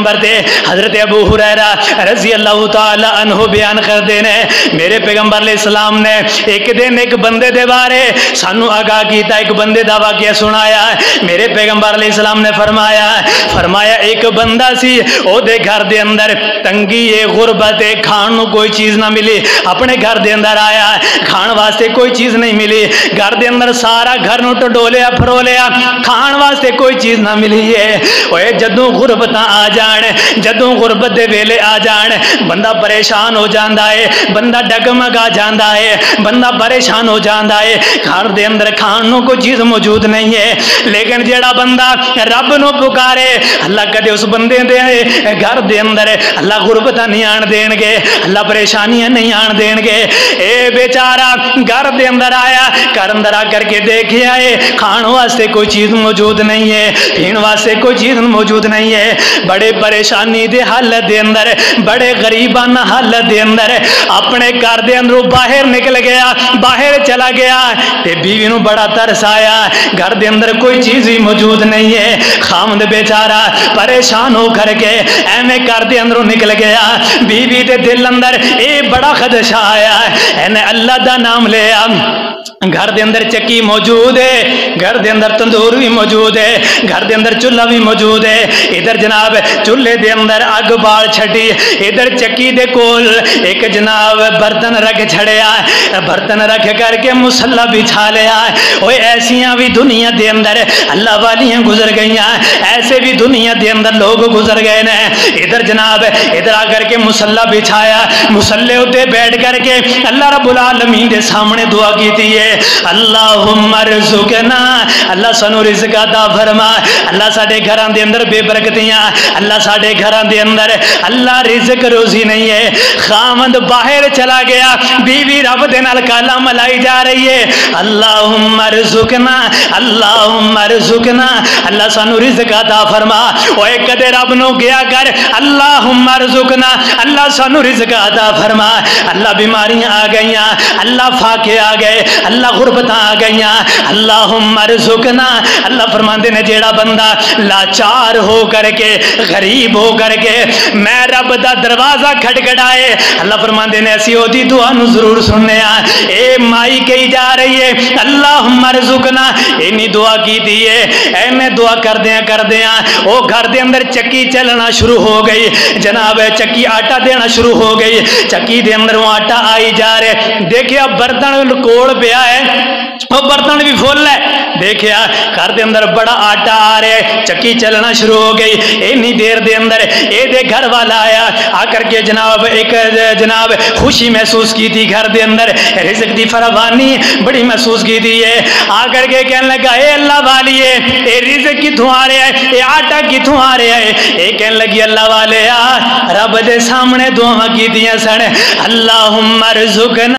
Number ते हजरत अबू हुरैरा रजी अल्लाह तआला अन्हु बयान करते हैं, मेरे पैगंबर अलैहिस्सलाम ने एक दिन एक बंदे दे बारे सानू आगाह किया, एक बंदे दा वाकया सुनाया। मेरे पैगंबर अलैहिस्सलाम ने फरमाया एक बंदा सी, ओदे घर दे अंदर तंगी है, गुरबत है, खाण नू कोई चीज़ ना मिली। अपने घर दे अंदर आया, खाण वास्ते कोई चीज़ नहीं मिली। घर दे अंदर सारा घर नू टडोलिया फरोलिया, खाण वास्ते कोई चीज़ ना मिली है। ओए जदों गुरबत आ जान, जदों गुरबत दे वेले आ जान, बंदा परेशान हो जाता है, बंदा डगमगा जाता है, बंदा परेशान हो जाता है। घर दे अंदर खाण नू कोई चीज़ मौजूद नहीं है, लेकिन जेड़ा बंदा रब नू पुकारे, अल्लाह कदे उस बंदे दे घर दे अंदर अल्लाह गुरबत नहीं आन देंगे, अल्लाह परेशानियां नहीं आन देंगे। ए बेचारा घर दे अंदर आया, घर अंदर आकर के देखिया है खाण वास्ते कोई चीज़ मौजूद नहीं है, पीण वास्ते कोई चीज़ मौजूद नहीं है। बड़े परेशानी दे हालत दे अंदर, बड़े गरीबाना हालत दे अंदर अपने घर दे अंदरों बाहर निकल गया, बाहर चला गया ते बीवी नू बड़ा तरस आया, घर दे अंदर कोई चीज़ ही मौजूद नहीं है। खामद बेचारा परेशान हो करके एवें घर दे अंदरों निकल गया। बीवी दे दिल अंदर ये बड़ा खदशा आया, इन्हें अल्लाह दा नाम लिया। घर दे अंदर चक्की मौजूद है, घर दे अंदर तंदूर भी मौजूद है, घर दे अंदर चूल्हा भी मौजूद है। इधर जनाब चूल्हे दे अंदर अग बाल छड़ी, इधर चक्की दे कोल एक जनाब बर्तन रख छड़िया, बर्तन रख करके मुसल्ला बिछा लिया। ओए ऐसियां भी दुनिया दे अंदर अल्लाह वालियां गुजर गई, ऐसे भी दुनिया दे अंदर लोग गुजर गए ने। इधर जनाब इधर आकर के मुसल्ला बिछाया, मुसल्ले उत्ते बैठ करके अल्लाह रब्बुल आलमीन दे सामने दुआ की थी, अल्लाहुम्मा रज़ुकना, अल्लाह सानू रिज़्क अता फरमा। अल्लाह साडे घरां दे अंदर बेबरकतियां, अल्लाह साडे घरां दे अंदर अल्लाह रिज़्क रोजी नहीं है। खामद बाहर चला गया, बीवी रब दे नाल काला मलाई जा रही है, अल्लाहुम्मा रज़ुकना, अल्लाहुम्मा रज़ुकना, अल्लाह सानू रिज़्क अता फरमा। ओए कदे रब नू गया कर, अल्लाहुम्मा रज़ुकना, अल्लाह सानू रिज़्क अता फरमा। अल्लाह बीमारियां आ गई, अल्लाह फाके आ गए, अल्लाह गुरबत आ गई, अल्लाहुम्मा रज़ुकना। अल्लाह फरमाते ने जेड़ा बंदा लाचार हो करके, गरीब हो करके मैं रब दा दरवाजा खटखटाए, अल्लाह फरमाते ने असी ओदी दुआ नू जरूर सुनने। ए माई कही जा रही है अल्लाहुम्मा रज़ुकना, इन्नी दुआ की दी है, एने दुआ करदियां वो घर दे अंदर चक्की चलना शुरू हो गई। जनाब चक्की आटा देना शुरू हो गई, चक्की दे अंदर आटा आई जा रहे। देखिया बर्तन कोल पिया है, वो बर्तन भी फुल है। देखिया घर दे अंदर बड़ा आटा आ रहा है, चक्की चलना शुरू हो गई। इन्नी देर दे अंदर ये घर वाला आया, आकर के जनाब खुशी महसूस की थी, घर दे अंदर रिज़्क दी फरावानी बड़ी महसूस की थी। ये आकर के कहने लगा ए अल्लाह वाली है, ये रिज़्क किथों आ रहा है, ये आटा किथों आ रहा है। ये कहने लगी अल्लाह वाले रब दे सामने दुआ की सन, अल्लाहुम्मा रज़ुकना।